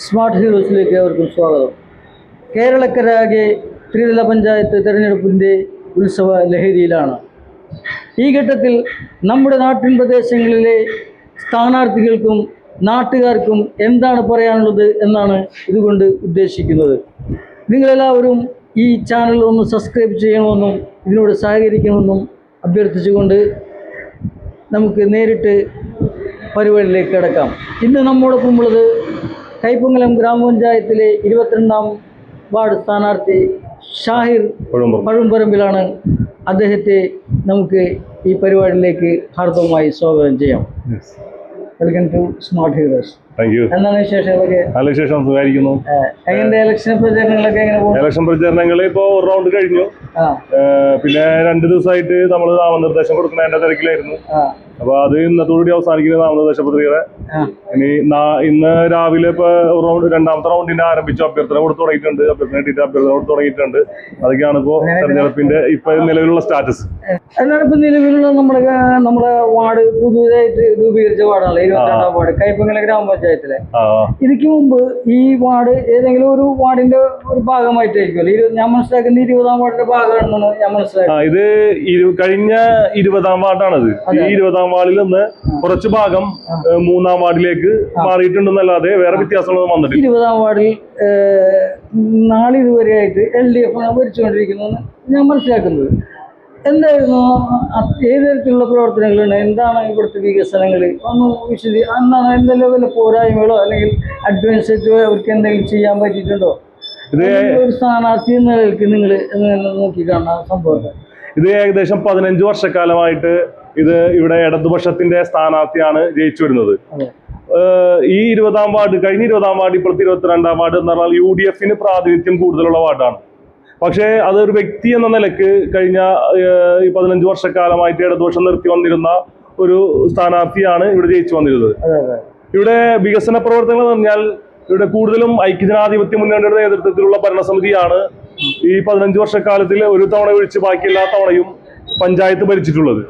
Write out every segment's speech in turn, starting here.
Smart ഹീറോസിലേക്ക് അവർക്കും സ്വാഗതം. കേരളക്കരാകെ ത്രിതല പഞ്ചായത്ത് തെരഞ്ഞെടുപ്പിൻ്റെ ഉത്സവ ലഹരിയിലാണ്. ഈ ഘട്ടത്തിൽ നമ്മുടെ നാട്ടിൻ പ്രദേശങ്ങളിലെ സ്ഥാനാർത്ഥികൾക്കും നാട്ടുകാർക്കും എന്താണ് പറയാനുള്ളത് എന്നാണ് ഇതുകൊണ്ട് ഉദ്ദേശിക്കുന്നത്. നിങ്ങളെല്ലാവരും ഈ ചാനൽ ഒന്ന് സബ്സ്ക്രൈബ് ചെയ്യണമെന്നും ഇതിനോട് സഹകരിക്കണമെന്നും അഭ്യർത്ഥിച്ചുകൊണ്ട് നമുക്ക് നേരിട്ട് പരിപാടിയിലേക്ക് കിടക്കാം. ഇന്ന് നമ്മോടൊപ്പം ഉള്ളത് കൈപ്പമംഗലം ഗ്രാമപഞ്ചായത്തിലെ 22-ാം വാർഡ് സ്ഥാനാർത്ഥി ഷാഹിർ പഴുമ്പറമ്പിലാണ്. അദ്ദേഹത്തെ നമുക്ക് ഈ പരിപാടിയിലേക്ക് ഹാർദവമായി സ്വാഗതം ചെയ്യാം. Welcome to Smart Heroes. എന്താണ് വിശേഷങ്ങളൊക്കെ? നല്ല വിശേഷം, സുഖമായിരിക്കുന്നു. എങ്ങനെ ഇലക്ഷൻ പ്രചാരണങ്ങളൊക്കെ എങ്ങനെ പോകും? ഇലക്ഷൻ പ്രചാരണങ്ങൾ ഇപ്പോൾ ഒരു റൗണ്ട് കഴിഞ്ഞു. പിന്നെ 2 ദിവസമായിട്ട് നമ്മൾ നാമനിർദ്ദേശം കൊടുക്കുന്നതിന്റെ തിരക്കിലായിരുന്നു. അപ്പൊ അത് ഇന്നത്തോടുകൂടി അവസാനിക്കുന്ന നാമനിർദ്ദേശ പത്രികയുടെ. ഇന്ന് രാവിലെ ഇപ്പൊ രണ്ടാമത്തെ റൗണ്ടിന്റെ ആരംഭിച്ചു. അഭ്യർത്ഥന കൊടുത്തു തുടങ്ങിയിട്ടുണ്ട്. അഭ്യർത്ഥന കൊടുത്തു തുടങ്ങിയിട്ടുണ്ട്. അതൊക്കെയാണ് ഇപ്പോ തെരഞ്ഞെടുപ്പിന്റെ ഇപ്പൊ നിലവിലുള്ള സ്റ്റാറ്റസ്. എന്നാണ് ഇപ്പൊ നിലവിലുള്ള നമ്മുടെ വാർഡ് പുതുതായിട്ട് രൂപീകരിച്ച വാർഡാണല്ലോ 22-ാം വാർഡ് കൈപ്പമംഗലം ഗ്രാമപഞ്ചായത്തിലെ. ഇതിക്ക് മുമ്പ് ഈ വാർഡ് ഏതെങ്കിലും ഒരു വാർഡിന്റെ ഒരു ഭാഗമായിട്ടായിരിക്കുമല്ലോ. ഞാൻ മനസ്സിലാക്കുന്ന 20-ാം വാർഡിന്റെ ഭാഗമാണെന്നാണ് ഞാൻ മനസ്സിലാക്കുന്നത്. ഇത് കഴിഞ്ഞ 20-ാം വാർഡാണത്. ഈ 20-ാം വാർഡിൽ നിന്ന് കുറച്ച് ഭാഗം 3-ാം വാർഡിലേക്ക് മാറിയിട്ടുണ്ടെന്നല്ലാതെ വേറെ വ്യത്യാസങ്ങളൊന്നും വന്നിട്ടില്ല. 20-ാം വാർഡിൽ നാളെ ഇതുവരെയായിട്ട് LDF ഭരിച്ചുകൊണ്ടിരിക്കുന്നതെന്ന് ഞാൻ മനസ്സിലാക്കുന്നത്. എന്തായിരുന്നു ഏത് തരത്തിലുള്ള പ്രവർത്തനങ്ങളുണ്ട്? എന്താണ് ഇവിടുത്തെ വികസനങ്ങൾ? ഒന്ന് എന്താണ് എന്തെങ്കിലും വല്ല പോരായ്മകളോ അല്ലെങ്കിൽ അഡ്വാൻസ് ആയിട്ട് അവർക്ക് എന്തെങ്കിലും ചെയ്യാൻ പറ്റിയിട്ടുണ്ടോ? ഒരു സ്ഥാനാർത്ഥി എന്ന നിലയ്ക്ക് നിങ്ങൾ നോക്കി കാണുന്ന സംഭവം. ഇത് ഏകദേശം 15 വർഷക്കാലമായിട്ട് ഇവിടെ ഇടതുപക്ഷത്തിന്റെ സ്ഥാനാർത്ഥിയാണ് ജയിച്ചു വരുന്നത്. ഈ 20-ാം വാർഡ് കഴിഞ്ഞ 20-ാം വാർഡ് ഇപ്പോഴത്തെ 22-ാം വാർഡ് എന്ന് പറഞ്ഞാൽ UDF-ന് പ്രാതിനിധ്യം കൂടുതലുള്ള വാർഡാണ്. പക്ഷേ അതൊരു വ്യക്തി എന്ന നിലയ്ക്ക് കഴിഞ്ഞ 15 വർഷക്കാലമായിട്ട് ഇടതുപക്ഷം നിർത്തി വന്നിരുന്ന ഒരു സ്ഥാനാർത്ഥിയാണ് ഇവിടെ ജയിച്ചു വന്നിരുന്നത്. ഇവിടെ വികസന പ്രവർത്തനങ്ങൾ എന്ന് പറഞ്ഞാൽ ഇവിടെ കൂടുതലും ഐക്യജനാധിപത്യ മുന്നണിയുടെ നേതൃത്വത്തിലുള്ള ഭരണസമിതിയാണ് ഈ 15 വർഷക്കാലത്തിൽ ഒരു തവണ ഒഴിച്ച് ബാക്കി എല്ലാ തവണയും പഞ്ചായത്ത് ഭരിച്ചിട്ടുള്ളത്.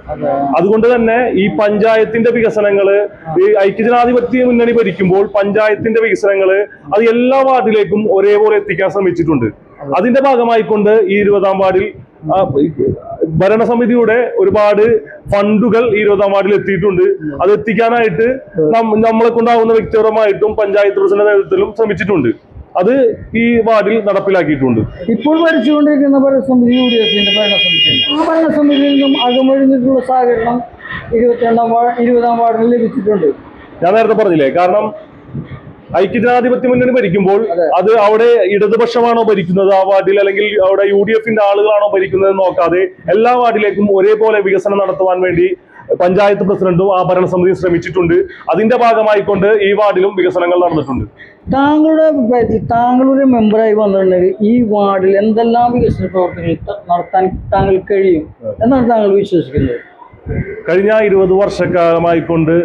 അതുകൊണ്ട് തന്നെ ഈ പഞ്ചായത്തിന്റെ വികസനങ്ങള് ഈ ഐക്യജനാധിപത്യ മുന്നണി ഭരിക്കുമ്പോൾ പഞ്ചായത്തിന്റെ വികസനങ്ങള് അത് എല്ലാ വാർഡിലേക്കും ഒരേപോലെ എത്തിക്കാൻ ശ്രമിച്ചിട്ടുണ്ട്. അതിന്റെ ഭാഗമായിക്കൊണ്ട് ഈ 20-ാം വാർഡിൽ ഭരണസമിതിയുടെ ഒരുപാട് ഫണ്ടുകൾ ഈ 20-ാം വാർഡിൽ എത്തിയിട്ടുണ്ട്. അത് എത്തിക്കാനായിട്ട് നമ്മളെ കൊണ്ടാവുന്ന വ്യക്തിപരമായിട്ടും പഞ്ചായത്ത് പ്രസിഡന്റ് നേതൃത്വത്തിലും ശ്രമിച്ചിട്ടുണ്ട്. അത് ഈ വാർഡിൽ നടപ്പിലാക്കിയിട്ടുണ്ട്. ഇപ്പോൾ ഭരിച്ചുകൊണ്ടിരിക്കുന്ന ഭരണസമിതി UDF-ന്റെ ഭരണസമിതിയാണ്. ആ ഭരണസമിതിയിൽ നിന്നും അകമഴിഞ്ഞിട്ടുള്ള സഹകരണം 20-ാം വാർഡിൽ ലഭിച്ചിട്ടുണ്ട്. ഞാൻ നേരത്തെ പറഞ്ഞില്ലേ, കാരണം ഐക്യജനാധിപത്യ മുന്നണി ഭരിക്കുമ്പോൾ അത് അവിടെ ഇടതുപക്ഷമാണോ ഭരിക്കുന്നത് ആ വാർഡിൽ, അല്ലെങ്കിൽ അവിടെ UDF-ന്റെ ആളുകളാണോ ഭരിക്കുന്നത് നോക്കാതെ എല്ലാ വാർഡിലേക്കും ഒരേപോലെ വികസനം നടത്തുവാൻ വേണ്ടി പഞ്ചായത്ത് പ്രസിഡന്റും ആ ഭരണസമിതിയും ശ്രമിച്ചിട്ടുണ്ട്. അതിന്റെ ഭാഗമായിക്കൊണ്ട് ഈ വാർഡിലും വികസനങ്ങൾ നടന്നിട്ടുണ്ട്. താങ്കളുടെ മെമ്പറായി വന്നിട്ടുണ്ടെങ്കിൽ ഈ വാർഡിൽ എന്തെല്ലാം വികസന പ്രവർത്തനങ്ങൾ നടത്താൻ താങ്കൾ കഴിയും എന്നാണ് താങ്കൾ വിശ്വസിക്കുന്നത്? കഴിഞ്ഞ 20 വർഷക്കാലമായിക്കൊണ്ട്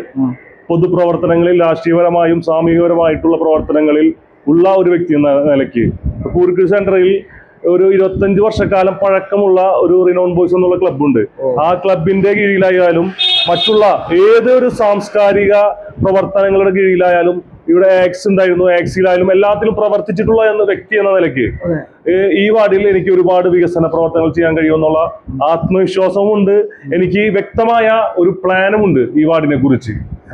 പൊതുപ്രവർത്തനങ്ങളിൽ രാഷ്ട്രീയപരമായും സാമൂഹികപരമായിട്ടുള്ള പ്രവർത്തനങ്ങളിൽ ഉള്ള ഒരു വ്യക്തി എന്ന നിലയ്ക്ക് കൂർഗ് സെന്ററിൽ ഒരു 25 വർഷക്കാലം പഴക്കമുള്ള ഒരു റിനോൺ ബോയ്സ് എന്നുള്ള ക്ലബ്ബുണ്ട്. ആ ക്ലബിന്റെ കീഴിലായാലും മറ്റുള്ള ഏതൊരു സാംസ്കാരിക പ്രവർത്തനങ്ങളുടെ കീഴിലായാലും ഇവിടെ ആക്സ് ഉണ്ടായിരുന്നു, ആക്സിലായാലും എല്ലാത്തിലും പ്രവർത്തിച്ചിട്ടുള്ള വ്യക്തി എന്ന നിലയ്ക്ക് ഈ വാർഡിൽ എനിക്ക് ഒരുപാട് വികസന പ്രവർത്തനങ്ങൾ ചെയ്യാൻ കഴിയുമെന്നുള്ള ആത്മവിശ്വാസവുമുണ്ട്. എനിക്ക് വ്യക്തമായ ഒരു പ്ലാനുമുണ്ട് ഈ വാർഡിനെ കുറിച്ച്.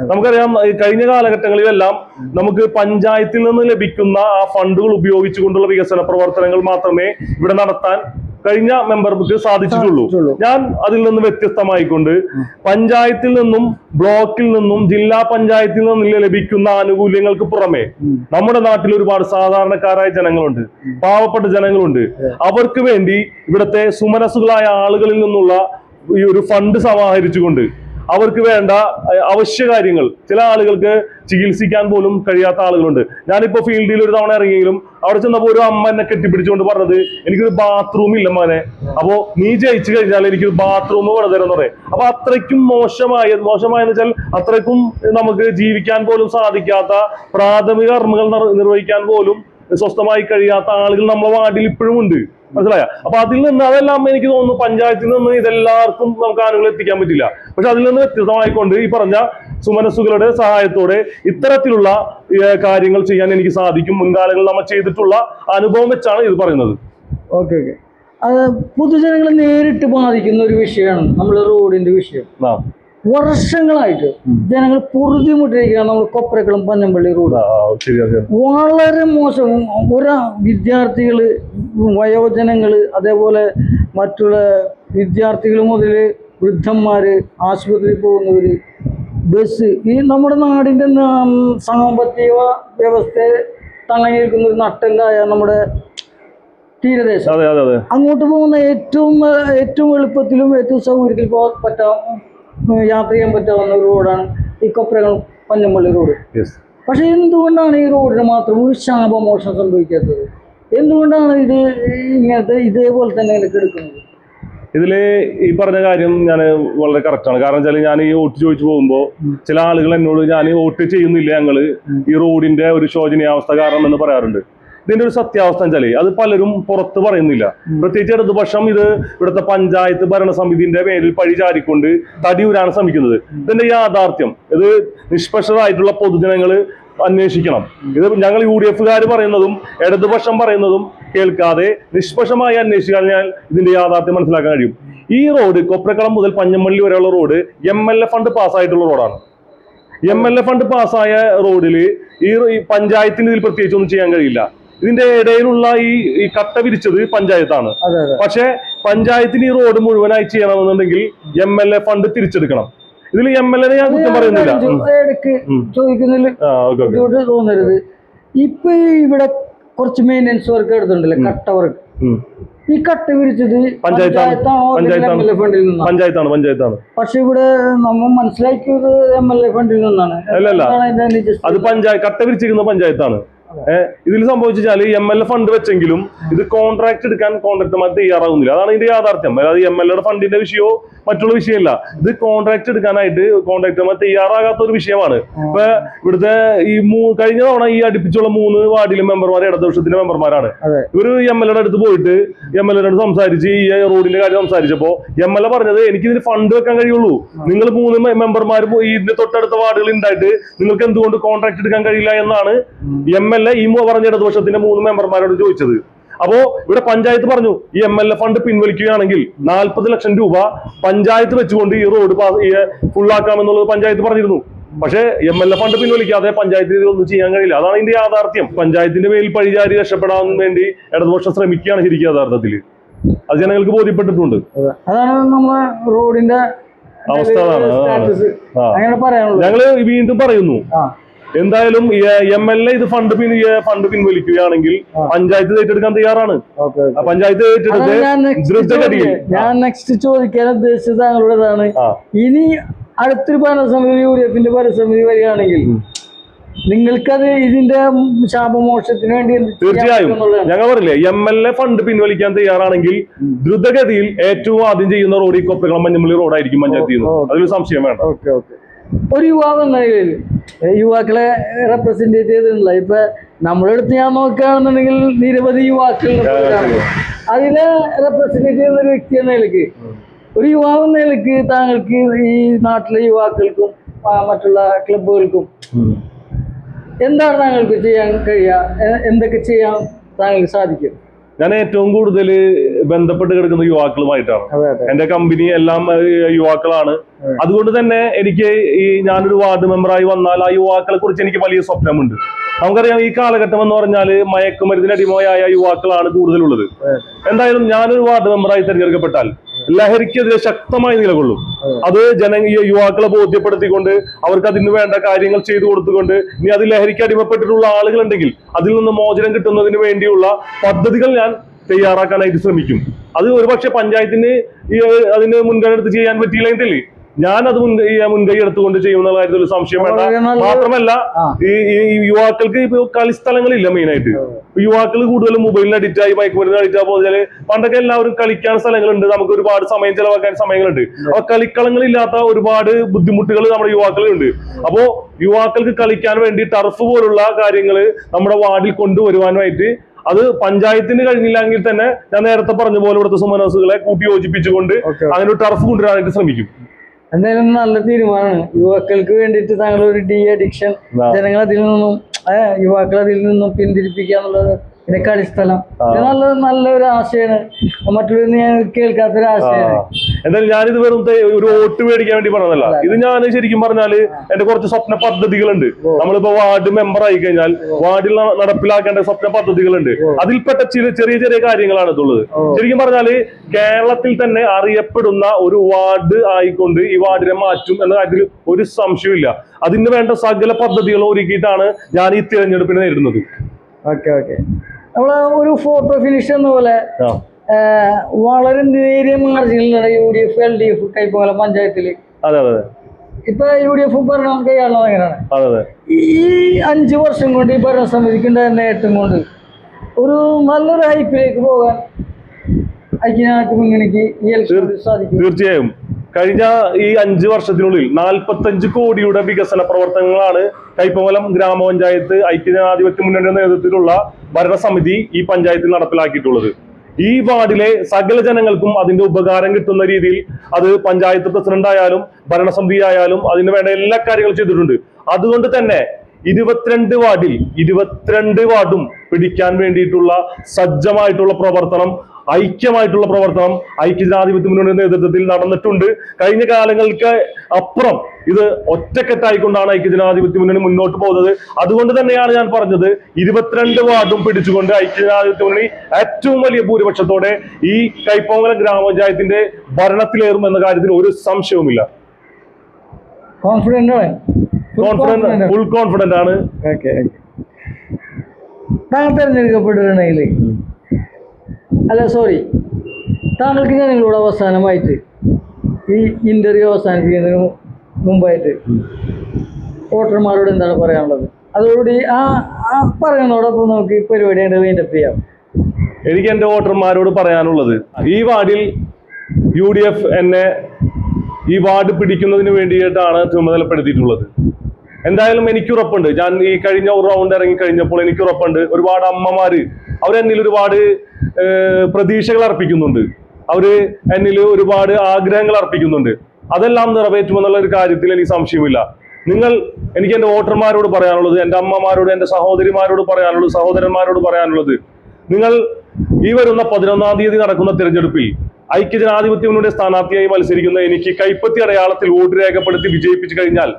നമുക്കറിയാം, കഴിഞ്ഞ കാലഘട്ടങ്ങളിലെല്ലാം നമുക്ക് പഞ്ചായത്തിൽ നിന്ന് ലഭിക്കുന്ന ആ ഫണ്ടുകൾ ഉപയോഗിച്ചുകൊണ്ടുള്ള വികസന പ്രവർത്തനങ്ങൾ മാത്രമേ ഇവിടെ നടത്താൻ കഴിഞ്ഞ മെമ്പർക്ക് സാധിച്ചിട്ടുള്ളൂ. ഞാൻ അതിൽ നിന്ന് വ്യത്യസ്തമായിക്കൊണ്ട് പഞ്ചായത്തിൽ നിന്നും ബ്ലോക്കിൽ നിന്നും ജില്ലാ പഞ്ചായത്തിൽ നിന്നും ലഭിക്കുന്ന ആനുകൂല്യങ്ങൾക്ക് പുറമെ നമ്മുടെ നാട്ടിൽ ഒരുപാട് സാധാരണക്കാരായ ജനങ്ങളുണ്ട്, പാവപ്പെട്ട ജനങ്ങളുണ്ട്. അവർക്ക് വേണ്ടി ഇവിടുത്തെ സുമനസ്സുകളായ ആളുകളിൽ നിന്നുള്ള ഈ ഒരു ഫണ്ട് സമാഹരിച്ചുകൊണ്ട് അവർക്ക് വേണ്ട അവശ്യ കാര്യങ്ങൾ, ചില ആളുകൾക്ക് ചികിത്സിക്കാൻ പോലും കഴിയാത്ത ആളുകളുണ്ട്. ഞാനിപ്പോ ഫീൽഡിൽ ഒരു തവണ ഇറങ്ങിയെങ്കിലും അവിടെ ചെന്നപ്പോ ഒരു അമ്മ എന്നെ കെട്ടിപ്പിടിച്ചുകൊണ്ട് പറഞ്ഞത്, എനിക്കൊരു ബാത്റൂം ഇല്ല മോനെ, അപ്പോ നീ ജയിച്ചു കഴിഞ്ഞാൽ എനിക്കൊരു ബാത്റൂം വേണം തരാന്ന് പറയും. അപ്പൊ അത്രയ്ക്കും മോശമായെന്ന് വെച്ചാൽ അത്രയ്ക്കും നമുക്ക് ജീവിക്കാൻ പോലും സാധിക്കാത്ത, പ്രാഥമിക കർമ്മങ്ങൾ നിർവഹിക്കാൻ പോലും സ്വസ്ഥമായി കഴിയാത്ത ആളുകൾ നമ്മുടെ വാർഡിൽ ഇപ്പോഴും ഉണ്ട്. മനസ്സിലായ? അപ്പൊ അതിൽ നിന്ന് അതെല്ലാം എനിക്ക് തോന്നുന്നു പഞ്ചായത്തിൽ നിന്ന് ഇതെല്ലാവർക്കും നമുക്ക് ആളുകൾ എത്തിക്കാൻ പറ്റില്ല. പക്ഷെ അതിൽ നിന്ന് വ്യത്യസ്തമായിക്കൊണ്ട് ഈ പറഞ്ഞ സുമനസ്സുകളുടെ സഹായത്തോടെ ഇത്തരത്തിലുള്ള കാര്യങ്ങൾ ചെയ്യാൻ എനിക്ക് സാധിക്കും. മുൻകാലങ്ങളിൽ നമ്മൾ ചെയ്തിട്ടുള്ള അനുഭവം വെച്ചാണ് ഇത് പറയുന്നത്. Okay okay. അത് പൊതുജനങ്ങളെ നേരിട്ട് ബാധിക്കുന്ന ഒരു വിഷയമാണ് നമ്മുടെ റോഡിന്റെ വിഷയം. വർഷങ്ങളായിട്ട് ജനങ്ങൾ പൊറുതിമുട്ടിരിക്കുകയാണ് നമ്മൾ കൊപ്രക്കുളം പഞ്ഞമ്പള്ളി റോഡ്. വളരെ മോശം. വിദ്യാർത്ഥികൾ, വയോജനങ്ങൾ, അതേപോലെ മറ്റുള്ള വിദ്യാർത്ഥികൾ മുതൽ വൃദ്ധന്മാര്, ആശുപത്രിയിൽ പോകുന്നവര്, ബസ്, ഈ നമ്മുടെ നാടിന്റെ സാമ്പത്തിക വ്യവസ്ഥയെ തങ്ങി നിൽക്കുന്ന ഒരു നട്ടെല്ലായ നമ്മുടെ തീരദേശം, അങ്ങോട്ട് പോകുന്ന ഏറ്റവും എളുപ്പത്തിലും ഏറ്റവും സൗകര്യത്തിൽ യാത്ര ചെയ്യാൻ പറ്റാവുന്ന ഒരു റോഡാണ് ഈ കൊപ്രക്കുളം പഞ്ഞമ്പള്ളി റോഡ്. പക്ഷെ എന്തുകൊണ്ടാണ് ഈ റോഡിന് മാത്രം ഒരു ശാപമോഷം സംഭവിക്കാത്തത്? എന്തുകൊണ്ടാണ് ഇത് ഇതേപോലെ തന്നെ എടുക്കുന്നത്? ഇതില് ഈ പറഞ്ഞ കാര്യം ഞാൻ വളരെ കറക്റ്റാണ്. കാരണം വെച്ചാൽ ഞാൻ ഈ വോട്ട് ചോദിച്ചു പോകുമ്പോൾ ചില ആളുകൾ എന്നോട് ഞാൻ വോട്ട് ചെയ്യുന്നില്ല, ഞങ്ങള് ഈ റോഡിന്റെ ഒരു ശോചനീയാവസ്ഥ കാരണം എന്ന് പറയാറുണ്ട്. ഇതിന്റെ ഒരു സത്യാവസ്ഥ വെച്ചാല് അത് പലരും പുറത്ത് പറയുന്നില്ല. പ്രത്യേകിച്ച് ഇടതുപക്ഷം ഇത് ഇവിടുത്തെ പഞ്ചായത്ത് ഭരണസമിതിന്റെ പേരിൽ പഴി ചാരിക്കൊണ്ട് തടിയൂരാണ് ശ്രമിക്കുന്നത്. ഇതിന്റെ യാഥാർത്ഥ്യം ഇത് നിഷ്പക്ഷരായിട്ടുള്ള പൊതുജനങ്ങള് അന്വേഷിക്കണം. ഇത് ഞങ്ങൾ UDF-കാർ പറയുന്നതും ഇടതുപക്ഷം പറയുന്നതും കേൾക്കാതെ നിഷ്പക്ഷമായി അന്വേഷിക്കാൻ ഇതിന്റെ യാഥാർത്ഥ്യം മനസ്സിലാക്കാൻ കഴിയും. ഈ റോഡ് കൊപ്രക്കുളം മുതൽ പഞ്ഞമ്പള്ളി വരെയുള്ള റോഡ് MLA ഫണ്ട് പാസ്സായിട്ടുള്ള റോഡാണ്. MLA ഫണ്ട് പാസ്സായ റോഡിൽ ഈ പഞ്ചായത്തിന് ഇതിൽ പ്രത്യേകിച്ച് ഒന്നും ചെയ്യാൻ കഴിയില്ല. ഇതിന്റെ ഇടയിലുള്ള ഈ കട്ട വിരിച്ചത് പഞ്ചായത്താണ്. പക്ഷെ പഞ്ചായത്തിന് ഈ റോഡ് മുഴുവനായി ചെയ്യണമെന്നുണ്ടെങ്കിൽ MLA ഫണ്ട് തിരിച്ചെടുക്കണം. ഇതിൽ MLA ഞാൻ കുറ്റം പറയുന്നില്ല. തോന്നരുത്. ഇപ്പൊ ഇവിടെ കുറച്ച് മെയിൻ്റെനൻസ് വർക്ക് എടുത്തിട്ടുണ്ടല്ലേ, കട്ട വർക്ക്. ഈ കട്ട വിരിച്ചത് പഞ്ചായത്താണ്. പക്ഷെ ഇവിടെ നമ്മൾ മനസ്സിലാക്കിയത് MLA ഫണ്ടിൽ നിന്നാണ്. അത് കട്ട വിരിച്ചിരിക്കുന്ന പഞ്ചായത്താണ്. ഇതിൽ സംഭവിച്ചാൽ MLA ഫണ്ട് വെച്ചെങ്കിലും ഇത് കോൺട്രാക്ട് എടുക്കാൻ കോൺട്രാക്ടർമാർ തയ്യാറാകുന്നില്ല. അതാണ് ഇതിന്റെ യാഥാർത്ഥ്യം. അതായത് MLA ഫണ്ടിന്റെ വിഷയമോ മറ്റുള്ള വിഷയമല്ല. ഇത് കോൺട്രാക്ട് എടുക്കാനായിട്ട് കോൺട്രാക്ടർമാർ തയ്യാറാകാത്ത ഒരു വിഷയമാണ്. ഇപ്പൊ ഇവിടുത്തെ ഈ കഴിഞ്ഞ തവണ ഈ അടുപ്പിച്ചുള്ള 3 വാർഡിലെ മെമ്പർമാർ ഇടതുപക്ഷത്തിന്റെ മെമ്പർമാരാണ്. ഒരു MLA അടുത്ത് പോയിട്ട് MLA സംസാരിച്ച് ഈ റോഡിന്റെ കാര്യം സംസാരിച്ചപ്പോ MLA പറഞ്ഞത് എനിക്ക് ഇതിന് ഫണ്ട് വെക്കാൻ കഴിയുള്ളൂ, നിങ്ങൾ 3 മെമ്പർമാർ ഇതിന്റെ തൊട്ടടുത്ത വാർഡുകളിൽ ഉണ്ടായിട്ട് നിങ്ങൾക്ക് എന്തുകൊണ്ട് കോൺട്രാക്ട് എടുക്കാൻ കഴിയില്ല എന്നാണ് MLA ഈ പറഞ്ഞ ഇടതുപക്ഷത്തിന്റെ 3 മെമ്പർമാരോട് ചോദിച്ചത്. അപ്പോ ഇവിടെ പഞ്ചായത്ത് പറഞ്ഞു ഈ MLA ഫണ്ട് പിൻവലിക്കുകയാണെങ്കിൽ 40 ലക്ഷം രൂപ പഞ്ചായത്ത് വെച്ചുകൊണ്ട് ഈ റോഡ് ഫുള്ളാക്കാമെന്നുള്ളത് പഞ്ചായത്ത് പറഞ്ഞിരുന്നു. പക്ഷേ MLA ഫണ്ട് പിൻവലിക്കാതെ പഞ്ചായത്തിന് ഇതൊന്നും ചെയ്യാൻ കഴിയില്ല. അതാണ് ഇതിന്റെ യാഥാർത്ഥ്യം. പഞ്ചായത്തിന്റെ മേൽ പഴിചാരി രക്ഷപ്പെടാൻ വേണ്ടി ഇടതുപക്ഷം ശ്രമിക്കുകയാണ് ശരിക്കും യഥാർത്ഥത്തിൽ. അത് ജനങ്ങൾക്ക് ബോധ്യപ്പെട്ടിട്ടുണ്ട്. അതാണ് നമ്മുടെ റോഡിന്റെ അവസ്ഥ. ഞങ്ങള് വീണ്ടും പറയുന്നു, എന്തായാലും MLA ഇത് ഫണ്ട് പിൻവലിക്കുകയാണെങ്കിൽ പഞ്ചായത്ത് ഏറ്റെടുക്കാൻ തയ്യാറാണ്. പഞ്ചായത്ത് ഏറ്റെടുത്ത് ഞാൻ നെക്സ്റ്റ് ചോദിക്കാൻ ഉദ്ദേശിച്ചത് താങ്കളുടേതാണ്. ഇനി അടുത്തൊരു ഭരണസമിതി UDF-ന്റെ ഭരണസമിതി വരികയാണെങ്കിൽ നിങ്ങൾക്കത് ഇതിന്റെ ശാപമോക്ഷത്തിന് വേണ്ടി തീർച്ചയായും ഞങ്ങൾ പറയില്ലേ, MLA ഫണ്ട് പിൻവലിക്കാൻ തയ്യാറാണെങ്കിൽ ദ്രുതഗതിയിൽ ഏറ്റവും ആദ്യം ചെയ്യുന്ന റോഡ് ഈ കൊപ്രക്കുളം പഞ്ഞമ്പള്ളി റോഡായിരിക്കും പഞ്ചായത്ത് ചെയ്യുന്നത്. അതിൽ സംശയം വേണ്ട. ഒരു യുവാവ് എന്ന നിലയിൽ യുവാക്കളെ റെപ്രസെന്റ് ചെയ്തിട്ടുള്ള ഇപ്പൊ നമ്മളെടുത്ത് ഞാൻ നോക്കുകയാണെന്നുണ്ടെങ്കിൽ നിരവധി യുവാക്കൾ അതിനെ റെപ്രസെന്റ് ചെയ്യുന്ന ഒരു വ്യക്തി എന്ന നിലയ്ക്ക്, ഒരു യുവാവ് എന്ന നിലയ്ക്ക് താങ്കൾക്ക് ഈ നാട്ടിലെ യുവാക്കൾക്കും മറ്റുള്ള ക്ലബുകൾക്കും എന്താണ് താങ്കൾക്ക് ചെയ്യാൻ കഴിയുക? എന്തൊക്കെ ചെയ്യാൻ താങ്കൾക്ക് സാധിക്കും? ഞാൻ ഏറ്റവും കൂടുതൽ ബന്ധപ്പെട്ട് കിടക്കുന്ന യുവാക്കളുമായിട്ടാണ്. എന്റെ കമ്പനി എല്ലാം യുവാക്കളാണ്. അതുകൊണ്ട് തന്നെ എനിക്ക് ഞാനൊരു വാർഡ് മെമ്പറായി വന്നാൽ ആ യുവാക്കളെ കുറിച്ച് എനിക്ക് വലിയ സ്വപ്നമുണ്ട്. നമുക്കറിയാം ഈ കാലഘട്ടം എന്ന് പറഞ്ഞാൽ മയക്കുമരുന്നിന് അടിമയായ യുവാക്കളാണ് കൂടുതലുള്ളത്. എന്തായാലും ഞാനൊരു വാർഡ് മെമ്പറായി തിരഞ്ഞെടുക്കപ്പെട്ടാൽ ലഹരിക്കെതിരെ ശക്തമായി നിലകൊള്ളും. അത് യുവാക്കളെ ബോധ്യപ്പെടുത്തിക്കൊണ്ട് അവർക്ക് അതിന് വേണ്ട കാര്യങ്ങൾ ചെയ്തു കൊടുത്തുകൊണ്ട്, ഇനി അത് ലഹരിക്ക് അടിമപ്പെട്ടിട്ടുള്ള ആളുകളുണ്ടെങ്കിൽ അതിൽ നിന്ന് മോചനം കിട്ടുന്നതിന് വേണ്ടിയുള്ള പദ്ധതികൾ ഞാൻ തയ്യാറാക്കാനായിട്ട് ശ്രമിക്കും. അത് ഒരുപക്ഷെ പഞ്ചായത്തിന് അതിന് മുൻഗണന എടുത്ത് ചെയ്യാൻ പറ്റിയില്ലെങ്കിൽ ഞാൻ അത് മുൻകൈ എടുത്തുകൊണ്ട് ചെയ്യുന്ന കാര്യത്തിൽ ഒരു സംശയം വേണ്ട. മാത്രമല്ല ഈ യുവാക്കൾക്ക് ഇപ്പൊ കളിസ്ഥലങ്ങളില്ല. മെയിനായിട്ട് യുവാക്കൾ കൂടുതലും മൊബൈലിന് അഡിക്റ്റ് ആയി മയക്കുമരുന്ന് അഡിക്റ്റ് ആകുമ്പോൾ പണ്ടൊക്കെ എല്ലാവരും കളിക്കാൻ സ്ഥലങ്ങളുണ്ട്, നമുക്ക് ഒരുപാട് സമയം ചെലവാക്കാൻ സമയങ്ങളുണ്ട്. അപ്പൊ കളിക്കളങ്ങളില്ലാത്ത ഒരുപാട് ബുദ്ധിമുട്ടുകൾ നമ്മുടെ യുവാക്കളുണ്ട്. അപ്പോ യുവാക്കൾക്ക് കളിക്കാൻ വേണ്ടി ടർഫ് പോലുള്ള കാര്യങ്ങൾ നമ്മുടെ വാർഡിൽ കൊണ്ടുവരുവാനായിട്ട് അത് പഞ്ചായത്തിന് കഴിഞ്ഞില്ലെങ്കിൽ തന്നെ ഞാൻ നേരത്തെ പറഞ്ഞ പോലെ ഇവിടുത്തെ സുമനസുകളെ കൂട്ടി യോജിപ്പിച്ചുകൊണ്ട് അങ്ങനെ ഒരു ടർഫ് കൊണ്ടുവരാനായിട്ട് ശ്രമിക്കും. എന്തായാലും നല്ല തീരുമാനമാണ്. യുവാക്കൾക്ക് വേണ്ടിയിട്ട് താങ്കൾ ഒരു ഡി അഡിക്ഷൻ ജനങ്ങൾ അതിൽ നിന്നും യുവാക്കൾ അതിൽ നിന്നും പിന്തിരിപ്പിക്കുക എന്നുള്ളത് പിന്നെ കളിസ്ഥലം നല്ലൊരു ആശയമാണ്. മറ്റുള്ളവർ ഞാൻ കേൾക്കാത്തൊരു ആശയമാണ്. എന്തായാലും ഞാനിത് വെറും ഒരു വോട്ട് മേടിക്കാൻ വേണ്ടി പറഞ്ഞതല്ല. ഇത് ഞാൻ ശരിക്കും പറഞ്ഞാല് എന്റെ കുറച്ച് സ്വപ്ന പദ്ധതികളുണ്ട്. നമ്മളിപ്പോ വാർഡ് മെമ്പർ ആയി കഴിഞ്ഞാൽ വാർഡിൽ നടപ്പിലാക്കേണ്ട സ്വപ്ന പദ്ധതികളുണ്ട്. അതിൽപ്പെട്ട ചെറിയ ചെറിയ കാര്യങ്ങളാണ് ഇതുള്ളത്. ശരിക്കും പറഞ്ഞാല് കേരളത്തിൽ തന്നെ അറിയപ്പെടുന്ന ഒരു വാർഡ് ആയിക്കൊണ്ട് ഈ വാർഡിനെ മാറ്റും എന്ന കാര്യത്തിൽ ഒരു സംശയമില്ല. അതിന് വേണ്ട സകല പദ്ധതികളും ഒരുക്കിയിട്ടാണ് ഞാൻ ഈ തിരഞ്ഞെടുപ്പിനെ നേരിടുന്നത്. Okay okay. നമ്മള് ഒരു ഫോട്ടോ ഫിനിഷ് എന്ന പോലെ വളരെ നേരിയ മാർജിനിലാണ് UDF LDF കൈപ്പമംഗലം പഞ്ചായത്തില്. അതെ അതെ. ഇപ്പൊ UDF ഭരണം കൈയാളുന്നത് എങ്ങനെയാണ്? അതെ. ഈ 5 വർഷം കൊണ്ട് ഈ ഭരണസമിതിക്ക് ഉണ്ടായ നേട്ടം കൊണ്ട് ഒരു നല്ലൊരു ഹൈപ്പിലേക്ക് പോകാൻ ഐക്യജനാധിപത്യ മുന്നണിക്ക് ഈ ഇലക്ഷനിൽ സാധിക്കും. തീർച്ചയായും. കഴിഞ്ഞ ഈ 5 വർഷത്തിനുള്ളിൽ 45 കോടിയുടെ വികസന പ്രവർത്തനങ്ങളാണ് കൈപ്പമംഗലം ഗ്രാമപഞ്ചായത്ത് ഐക്യജനാധിപത്യ മുന്നണിയുടെ നേതൃത്വത്തിലുള്ള ഭരണസമിതി ഈ പഞ്ചായത്തിൽ നടപ്പിലാക്കിയിട്ടുള്ളത്. ഈ വാർഡിലെ സകല ജനങ്ങൾക്കും അതിന്റെ ഉപകാരം കിട്ടുന്ന രീതിയിൽ അത് പഞ്ചായത്ത് പ്രസിഡന്റ് ആയാലും ഭരണസമിതി ആയാലും അതിന് വേണ്ട എല്ലാ കാര്യങ്ങളും ചെയ്തിട്ടുണ്ട്. അതുകൊണ്ട് തന്നെ 22 വാർഡിൽ 22 വാർഡും പിടിക്കാൻ വേണ്ടിയിട്ടുള്ള സജ്ജമായിട്ടുള്ള പ്രവർത്തനം, ഐക്യമായിട്ടുള്ള പ്രവർത്തനം ഐക്യജനാധിപത്യ മുന്നണിയുടെ നേതൃത്വത്തിൽ നടന്നിട്ടുണ്ട്. കഴിഞ്ഞ കാലങ്ങൾക്ക് അപ്പുറം ഇത് ഒറ്റക്കെട്ടായിക്കൊണ്ടാണ് ഐക്യജനാധിപത്യ മുന്നണി മുന്നോട്ട് പോകുന്നത്. അതുകൊണ്ട് തന്നെയാണ് ഞാൻ പറഞ്ഞത് 22 വാർഡും പിടിച്ചുകൊണ്ട് ഐക്യജനാധിപത്യ മുന്നണി ഏറ്റവും വലിയ ഭൂരിപക്ഷത്തോടെ ഈ കൈപ്പമംഗലം ഗ്രാമപഞ്ചായത്തിന്റെ ഭരണത്തിലേറും എന്ന കാര്യത്തിൽ ഒരു സംശയവുമില്ല. ഫുൾ കോൺഫിഡന്റ് ആണ്. താങ്കൾ തെരഞ്ഞെടുക്കപ്പെട്ടിട്ടുണ്ടെങ്കിൽ താങ്കൾക്ക് ജനങ്ങളോട് അവസാനമായിട്ട് ഈ ഇന്റർവ്യൂ അവസാനിപ്പിക്കുന്നതിന് മുമ്പായിട്ട് വോട്ടർമാരോട് എന്താണ് പറയാനുള്ളത്? അതോടുകൂടി ആ പറയുന്നതോടൊപ്പം നമുക്ക് ഈ പരിപാടി വൈൻഡപ്പ് ചെയ്യാം. എനിക്ക് എൻ്റെ വോട്ടർമാരോട് പറയാനുള്ളത്, ഈ വാർഡിൽ UDF എന്നെ ഈ വാർഡ് പിടിക്കുന്നതിന് വേണ്ടിയിട്ടാണ് ചുമതലപ്പെടുത്തിയിട്ടുള്ളത്. എന്തായാലും എനിക്ക് ഉറപ്പുണ്ട്, ഞാൻ ഈ കഴിഞ്ഞ ഒരു റൗണ്ട് ഇറങ്ങി കഴിഞ്ഞപ്പോൾ എനിക്ക് ഉറപ്പുണ്ട് ഒരുപാട് അമ്മമാര് അവരെന്നിൽ ഒരുപാട് പ്രതീക്ഷകൾ അർപ്പിക്കുന്നുണ്ട്. അവര് എന്നിൽ ഒരുപാട് ആഗ്രഹങ്ങൾ അർപ്പിക്കുന്നുണ്ട്. അതെല്ലാം നിറവേറ്റുമെന്നുള്ള ഒരു കാര്യത്തിൽ എനിക്ക് സംശയമില്ല. എനിക്ക് എൻ്റെ വോട്ടർമാരോട് പറയാനുള്ളത്, എൻ്റെ അമ്മമാരോട്, എൻ്റെ സഹോദരിമാരോട് പറയാനുള്ളത്, സഹോദരന്മാരോട് പറയാനുള്ളത്, നിങ്ങൾ ഈ വരുന്ന 11-ാം തീയതി നടക്കുന്ന തിരഞ്ഞെടുപ്പിൽ ഐക്യജനാധിപത്യ മുന്നണിയുടെ സ്ഥാനാർത്ഥിയായി മത്സരിക്കുന്ന എനിക്ക് കൈപ്പത്തി അടയാളത്തിൽ വോട്ട് രേഖപ്പെടുത്തി വിജയിപ്പിച്ചു കഴിഞ്ഞാൽ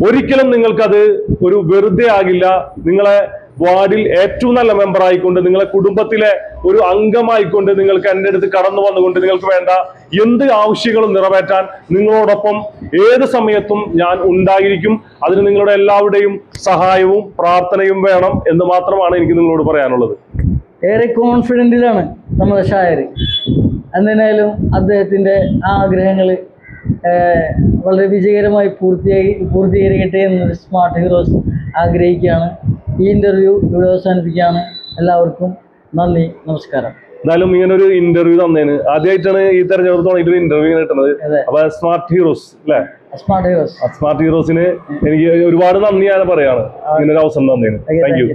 ഒരിക്കലും നിങ്ങൾക്കത് ഒരു വെറുതെ ആകില്ല. നിങ്ങളെ വാർഡിൽ ഏറ്റവും നല്ല മെമ്പർ ആയിക്കൊണ്ട്, നിങ്ങളെ കുടുംബത്തിലെ ഒരു അംഗമായിക്കൊണ്ട് നിങ്ങൾക്ക് എൻ്റെ അടുത്ത് കടന്നു വന്നുകൊണ്ട് നിങ്ങൾക്ക് വേണ്ട എന്ത് ആവശ്യങ്ങളും നിറവേറ്റാൻ നിങ്ങളോടൊപ്പം ഏത് സമയത്തും ഞാൻ ഉണ്ടായിരിക്കും. അതിന് നിങ്ങളുടെ എല്ലാവരുടെയും സഹായവും പ്രാർത്ഥനയും വേണം എന്ന് മാത്രമാണ് എനിക്ക് നിങ്ങളോട് പറയാനുള്ളത്. ഏറെ കോൺഫിഡൻറ്റിലാണ് നമ്മുടെ ഷായർ. എന്തായാലും അദ്ദേഹത്തിൻ്റെ ആഗ്രഹങ്ങൾ വളരെ വിജയകരമായി പൂർത്തീകരിക്കട്ടെ എന്നൊരു സ്മാർട്ട് ഹീറോസ് ആഗ്രഹിക്കുകയാണ്. ഈ ഇന്റർവ്യൂ ഇവിടെ അവസാനിപ്പിക്കുകയാണ്. എല്ലാവർക്കും നന്ദി, നമസ്കാരം. എന്തായാലും ഇങ്ങനെ ഒരു ഇന്റർവ്യൂ തന്നേന് ആദ്യമായിട്ടാണ് ഈ തെരഞ്ഞെടുപ്പ് തുടങ്ങിയിട്ട് ഇന്റർവ്യൂ കിട്ടുന്നത്. അപ്പൊ സ്മാർട്ട് ഹീറോസ് അല്ലെ, സ്മാർട്ട് ഹീറോസിന് എനിക്ക് ഒരുപാട് നന്ദി ഞാൻ പറയാണ് ഇങ്ങനെ ഒരു അവസരം തന്നേന്. Thank you.